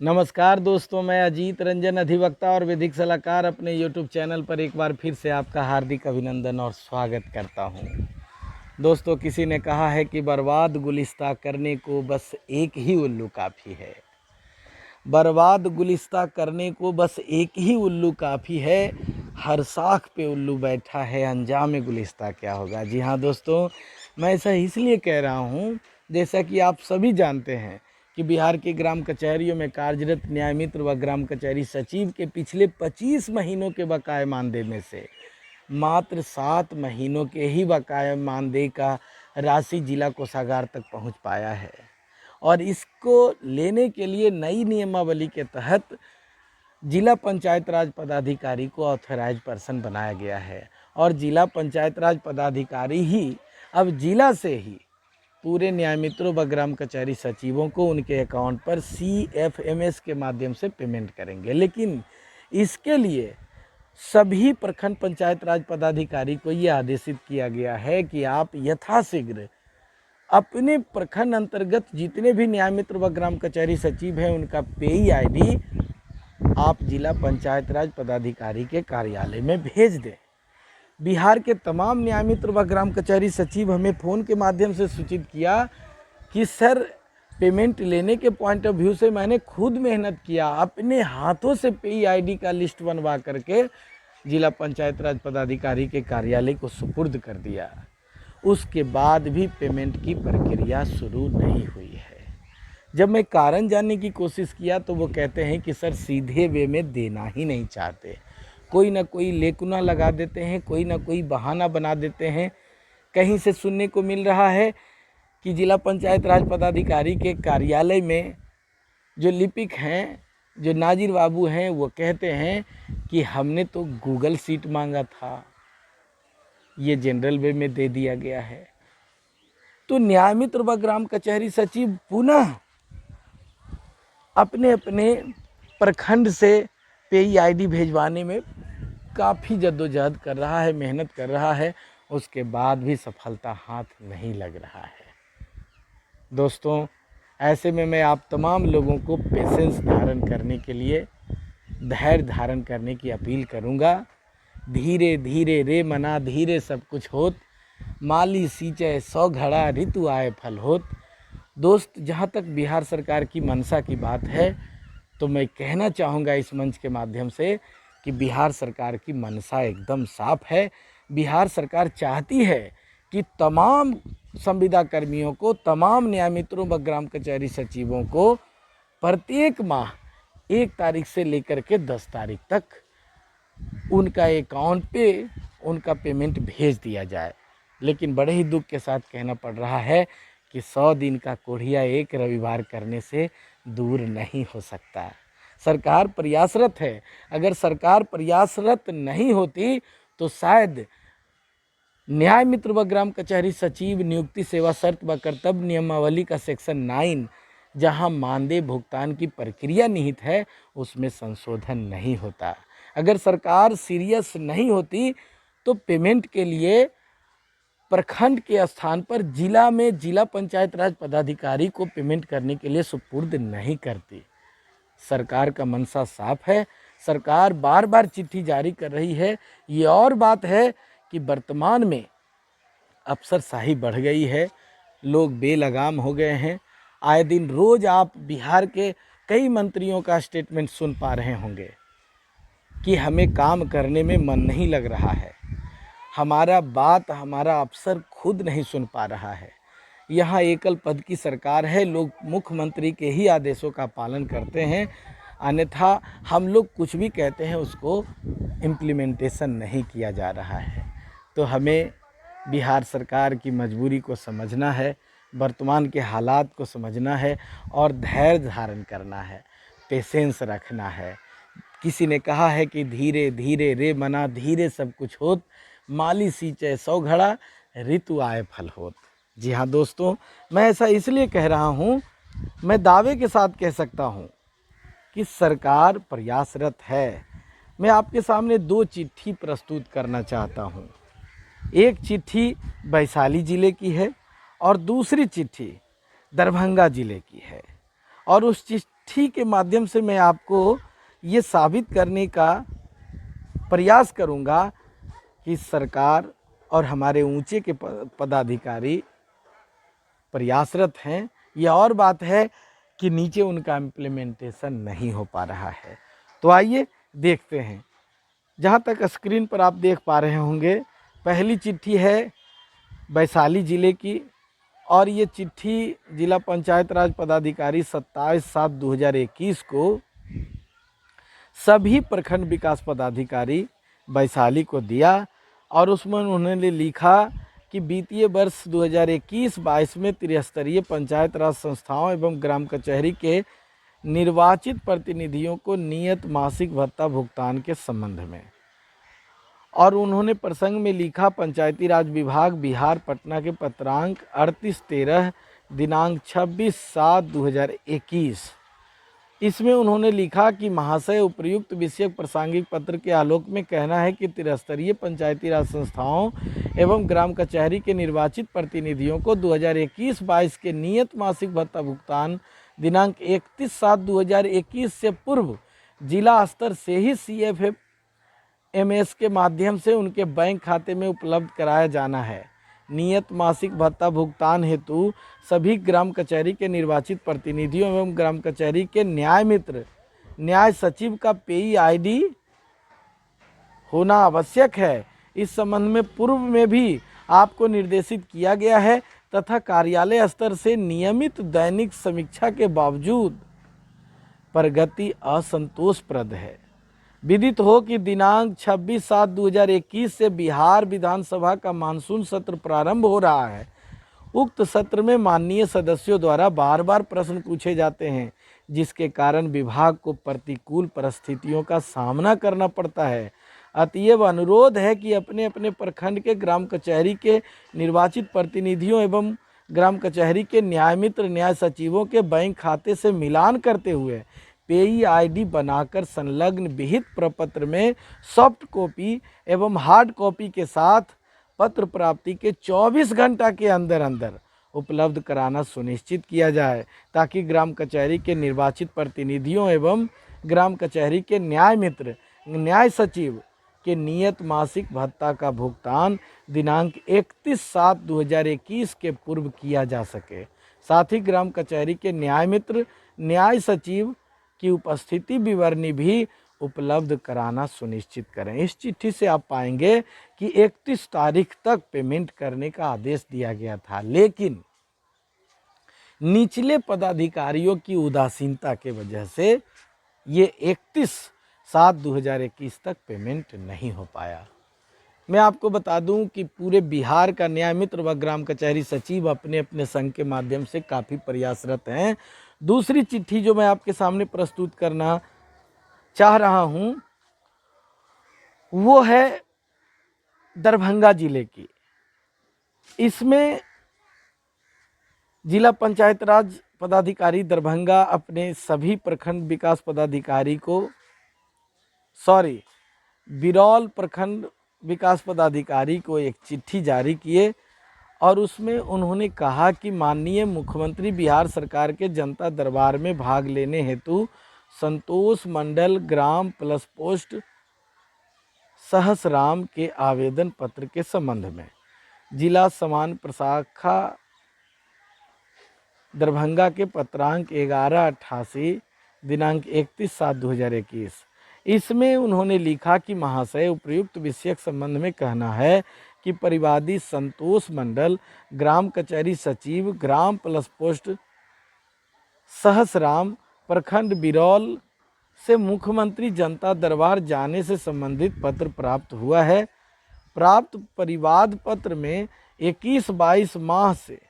नमस्कार दोस्तों, मैं अजीत रंजन अधिवक्ता और विधिक सलाहकार अपने यूट्यूब चैनल पर एक बार फिर से आपका हार्दिक अभिनंदन और स्वागत करता हूं। दोस्तों, किसी ने कहा है कि बर्बाद गुलिस्ता करने को बस एक ही उल्लू काफ़ी है। बर्बाद गुलिस्ता करने को बस एक ही उल्लू काफ़ी है। हर साख पे उल्लू बैठा है, अंजाम गुलिस्ता क्या होगा। जी हाँ दोस्तों, मैं ऐसा इसलिए कह रहा हूँ, जैसा कि आप सभी जानते हैं कि बिहार के ग्राम कचहरियों में कार्यरत न्याय मित्र व ग्राम कचहरी सचिव के पिछले 25 महीनों के बकाये मानदेय में से मात्र 7 महीनों के ही बकाये मानदेय का राशि जिला कोषागार तक पहुंच पाया है। और इसको लेने के लिए नई नियमावली के तहत जिला पंचायत राज पदाधिकारी को ऑथराइज पर्सन बनाया गया है। और जिला पंचायत राज पदाधिकारी ही अब जिला से ही पूरे न्याय मित्रों व ग्राम कचहरी सचिवों को उनके अकाउंट पर CFMS के माध्यम से पेमेंट करेंगे। लेकिन इसके लिए सभी प्रखंड पंचायत राज पदाधिकारी को ये आदेशित किया गया है कि आप यथाशीघ्र अपने प्रखंड अंतर्गत जितने भी न्याय मित्र व ग्राम कचहरी सचिव हैं उनका पेई ID आप जिला पंचायत राज पदाधिकारी के कार्यालय में भेज दें। बिहार के तमाम न्याय मित्र व ग्राम कचहरी सचिव हमें फ़ोन के माध्यम से सूचित किया कि सर, पेमेंट लेने के पॉइंट ऑफ व्यू से मैंने खुद मेहनत किया, अपने हाथों से पेई ID का लिस्ट बनवा करके जिला पंचायत राज पदाधिकारी के कार्यालय को सुपुर्द कर दिया। उसके बाद भी पेमेंट की प्रक्रिया शुरू नहीं हुई है। जब मैं कारण जानने की कोशिश किया तो वो कहते हैं कि सर, सीधे वे में देना ही नहीं चाहते, कोई ना कोई लेकुना लगा देते हैं, कोई ना कोई बहाना बना देते हैं। कहीं से सुनने को मिल रहा है कि जिला पंचायत राज पदाधिकारी के कार्यालय में जो लिपिक हैं, जो नाजिर बाबू हैं, वो कहते हैं कि हमने तो गूगल सीट मांगा था, ये जनरल वे में दे दिया गया है। तो न्याय मित्र व ग्राम कचहरी सचिव पुनः अपने अपने प्रखंड से पेई ID भेजवाने में काफ़ी जद्दोजहद कर रहा है, मेहनत कर रहा है, उसके बाद भी सफलता हाथ नहीं लग रहा है। दोस्तों, ऐसे में मैं आप तमाम लोगों को पेशेंस धारण करने के लिए, धैर्य धारण करने की अपील करूंगा। धीरे धीरे रे मना धीरे सब कुछ होत, माली सींचे 100 घड़ा ऋतु आए फल होत। दोस्त, जहाँ तक बिहार सरकार की मंशा की बात है तो मैं कहना चाहूँगा इस मंच के माध्यम से कि बिहार सरकार की मंशा एकदम साफ है। बिहार सरकार चाहती है कि तमाम संविदा कर्मियों को, तमाम न्याय मित्रों व ग्राम कचहरी सचिवों को प्रत्येक माह 1 तारीख से लेकर के 10 तारीख तक उनका अकाउंट पे उनका पेमेंट भेज दिया जाए। लेकिन बड़े ही दुख के साथ कहना पड़ रहा है कि 100 दिन का कोढ़िया एक रविवार करने से दूर नहीं हो सकता। सरकार प्रयासरत है। अगर सरकार प्रयासरत नहीं होती तो शायद न्याय मित्र व ग्राम कचहरी सचिव नियुक्ति सेवा शर्त व कर्तव्य नियमावली का सेक्शन 9 जहां मानदेय भुगतान की प्रक्रिया निहित है उसमें संशोधन नहीं होता। अगर सरकार सीरियस नहीं होती तो पेमेंट के लिए प्रखंड के स्थान पर जिला में जिला पंचायत राज पदाधिकारी को पेमेंट करने के लिए सुपुर्द नहीं करती। सरकार का मंशा साफ है। सरकार बार बार चिट्ठी जारी कर रही है। ये और बात है कि वर्तमान में अफसरशाही बढ़ गई है, लोग बेलगाम हो गए हैं। आए दिन रोज आप बिहार के कई मंत्रियों का स्टेटमेंट सुन पा रहे होंगे कि हमें काम करने में मन नहीं लग रहा है, हमारा बात हमारा अफसर खुद नहीं सुन पा रहा है। यहाँ एकल पद की सरकार है, लोग मुख्यमंत्री के ही आदेशों का पालन करते हैं, अन्यथा हम लोग कुछ भी कहते हैं उसको इम्प्लीमेंटेशन नहीं किया जा रहा है। तो हमें बिहार सरकार की मजबूरी को समझना है, वर्तमान के हालात को समझना है और धैर्य धारण करना है, पेशेंस रखना है। किसी ने कहा है कि धीरे धीरे रे मना धीरे सब कुछ होत, माली सींचे 100 घड़ा ऋतु आए फल होत। जी हाँ दोस्तों, मैं ऐसा इसलिए कह रहा हूँ, मैं दावे के साथ कह सकता हूँ कि सरकार प्रयासरत है। मैं आपके सामने 2 चिट्ठी प्रस्तुत करना चाहता हूँ। एक चिट्ठी वैशाली ज़िले की है और दूसरी चिट्ठी दरभंगा ज़िले की है। और उस चिट्ठी के माध्यम से मैं आपको ये साबित करने का प्रयास करूँगा कि सरकार और हमारे ऊंचे के पदाधिकारी प्रयासरत हैं। यह और बात है कि नीचे उनका इम्प्लीमेंटेशन नहीं हो पा रहा है। तो आइए देखते हैं। जहाँ तक स्क्रीन पर आप देख पा रहे होंगे, पहली चिट्ठी है वैशाली ज़िले की, और ये चिट्ठी जिला पंचायत राज पदाधिकारी 27/7/2021 को सभी प्रखंड विकास पदाधिकारी वैशाली को दिया, और उसमें उन्होंने लिखा कि वित्तीय वर्ष 2021-22 में त्रिस्तरीय पंचायत राज संस्थाओं एवं ग्राम कचहरी के निर्वाचित प्रतिनिधियों को नियत मासिक भत्ता भुगतान के संबंध में, और उन्होंने प्रसंग में लिखा पंचायती राज विभाग बिहार पटना के पत्रांक 38/13 दिनांक 26/7/2021। इसमें उन्होंने लिखा कि महाशय, उपर्युक्त विषयक प्रासंगिक पत्र के आलोक में कहना है कि त्रिस्तरीय पंचायती राज संस्थाओं एवं ग्राम कचहरी के निर्वाचित प्रतिनिधियों को 2021-22 के नियत मासिक भत्ता भुगतान दिनांक 31/7/2021 से पूर्व जिला स्तर से ही CFF-MS के माध्यम से उनके बैंक खाते में उपलब्ध कराया जाना है। नियत मासिक भत्ता भुगतान हेतु सभी ग्राम कचहरी के निर्वाचित प्रतिनिधियों एवं ग्राम कचहरी के न्याय मित्र न्याय सचिव का पेई आईडी होना आवश्यक है। इस संबंध में पूर्व में भी आपको निर्देशित किया गया है तथा कार्यालय स्तर से नियमित दैनिक समीक्षा के बावजूद प्रगति असंतोषप्रद है। विदित हो कि दिनांक 26/7/2021 से बिहार विधानसभा का मानसून सत्र प्रारंभ हो रहा है। उक्त सत्र में माननीय सदस्यों द्वारा बार बार प्रश्न पूछे जाते हैं, जिसके कारण विभाग को प्रतिकूल परिस्थितियों का सामना करना पड़ता है। अतएव अनुरोध है कि अपने अपने प्रखंड के ग्राम कचहरी के निर्वाचित प्रतिनिधियों एवं ग्राम कचहरी के न्याय मित्र न्याय सचिवों के बैंक खाते से मिलान करते हुए पेई आईडी बनाकर संलग्न विहित प्रपत्र में सॉफ्ट कॉपी एवं हार्ड कॉपी के साथ पत्र प्राप्ति के 24 घंटा के अंदर अंदर उपलब्ध कराना सुनिश्चित किया जाए, ताकि ग्राम कचहरी के निर्वाचित प्रतिनिधियों एवं ग्राम कचहरी के न्याय मित्र न्याय सचिव के नियत मासिक भत्ता का भुगतान दिनांक 31/7/2021 के पूर्व किया जा सके। साथ ही ग्राम कचहरी के न्याय मित्र न्याय सचिव की उपस्थिति विवरणी भी उपलब्ध कराना सुनिश्चित करें। इस चिट्ठी से आप पाएंगे कि 31 तारीख तक पेमेंट करने का आदेश दिया गया था, लेकिन निचले पदाधिकारियों की उदासीनता के वजह से ये 31/7/2021 तक पेमेंट नहीं हो पाया। मैं आपको बता दूं कि पूरे बिहार का न्याय मित्र व ग्राम कचहरी सचिव अपने अपने संघ के माध्यम से काफ़ी प्रयासरत हैं। दूसरी चिट्ठी जो मैं आपके सामने प्रस्तुत करना चाह रहा हूं, वो है दरभंगा जिले की। इसमें जिला पंचायत राज पदाधिकारी दरभंगा अपने सभी प्रखंड विकास पदाधिकारी को बिरौल प्रखंड विकास पदाधिकारी को एक चिट्ठी जारी किए, और उसमें उन्होंने कहा कि माननीय मुख्यमंत्री बिहार सरकार के जनता दरबार में भाग लेने हेतु संतोष मंडल ग्राम प्लस पोस्ट सहसराम के आवेदन पत्र के संबंध में जिला समान प्रशाखा दरभंगा के पत्रांक 11/88 दिनांक 31/7/2021। इसमें उन्होंने लिखा कि महाशय, उपर्युक्त विषयक संबंध में कहना है कि परिवादी संतोष मंडल ग्राम कचहरी सचिव ग्राम प्लस पोस्ट सहसराम प्रखंड बिरौल से मुख्यमंत्री जनता दरबार जाने से संबंधित पत्र प्राप्त हुआ है। प्राप्त परिवाद पत्र में 21-22 माह से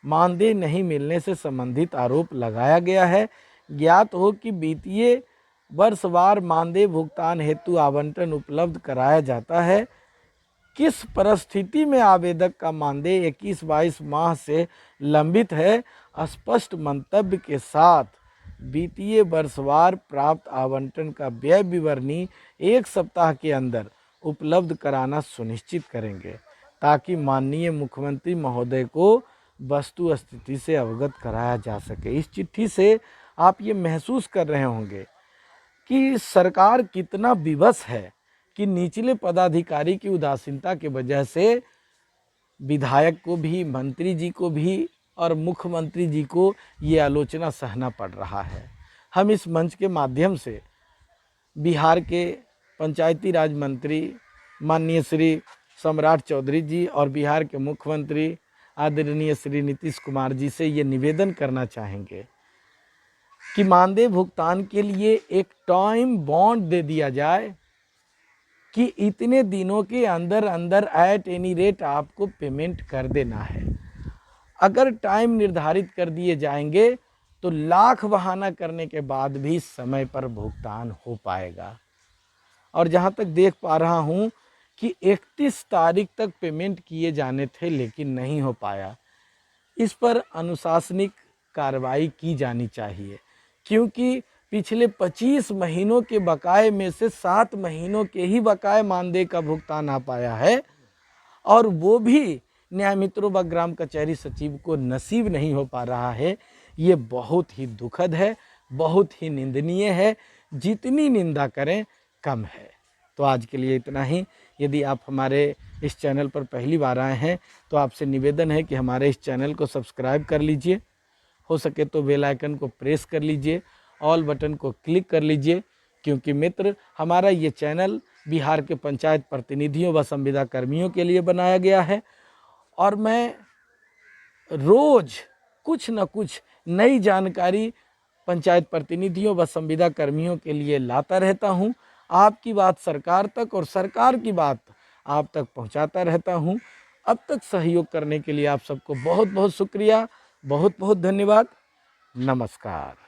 मानदेय नहीं मिलने से संबंधित आरोप लगाया गया है। ज्ञात हो कि वित्तीय वर्षवार मानदेय भुगतान हेतु आवंटन उपलब्ध कराया जाता है। किस परिस्थिति में आवेदक का मानदेय 21-22 माह से लंबित है, स्पष्ट मंतव्य के साथ वित्तीय वर्षवार प्राप्त आवंटन का व्यय विवरणी 1 सप्ताह के अंदर उपलब्ध कराना सुनिश्चित करेंगे, ताकि माननीय मुख्यमंत्री महोदय को वस्तु स्थिति से अवगत कराया जा सके। इस चिट्ठी से आप ये महसूस कर रहे होंगे कि सरकार कितना विवश है कि निचले पदाधिकारी की उदासीनता की वजह से विधायक को भी, मंत्री जी को भी और मुख्यमंत्री जी को ये आलोचना सहना पड़ रहा है। हम इस मंच के माध्यम से बिहार के पंचायती राज मंत्री माननीय श्री सम्राट चौधरी जी और बिहार के मुख्यमंत्री आदरणीय श्री नीतीश कुमार जी से ये निवेदन करना चाहेंगे कि मानदेय भुगतान के लिए एक टाइम बॉन्ड दे दिया जाए कि इतने दिनों के अंदर अंदर एट एनी रेट आपको पेमेंट कर देना है। अगर टाइम निर्धारित कर दिए जाएंगे तो लाख बहाना करने के बाद भी समय पर भुगतान हो पाएगा। और जहां तक देख पा रहा हूं कि 31 तारीख तक पेमेंट किए जाने थे लेकिन नहीं हो पाया। इस पर अनुशासनिक कार्रवाई की जानी चाहिए, क्योंकि पिछले 25 महीनों के बकाये में से 7 महीनों के ही बकाये मानदेय का भुगतान आ पाया है और वो भी न्याय मित्रों व ग्राम कचहरी सचिव को नसीब नहीं हो पा रहा है। ये बहुत ही दुखद है, बहुत ही निंदनीय है। जितनी निंदा करें कम है। तो आज के लिए इतना ही। यदि आप हमारे इस चैनल पर पहली बार आए हैं तो आपसे निवेदन है कि हमारे इस चैनल को सब्सक्राइब कर लीजिए, हो सके तो बेल आइकन को प्रेस कर लीजिए, ऑल बटन को क्लिक कर लीजिए, क्योंकि मित्र हमारा ये चैनल बिहार के पंचायत प्रतिनिधियों व संविदा कर्मियों के लिए बनाया गया है और मैं रोज़ कुछ न कुछ नई जानकारी पंचायत प्रतिनिधियों व संविदा कर्मियों के लिए लाता रहता हूँ। आपकी बात सरकार तक और सरकार की बात आप तक पहुँचाता रहता हूँ। अब तक सहयोग करने के लिए आप सबको बहुत बहुत शुक्रिया, बहुत बहुत धन्यवाद। नमस्कार।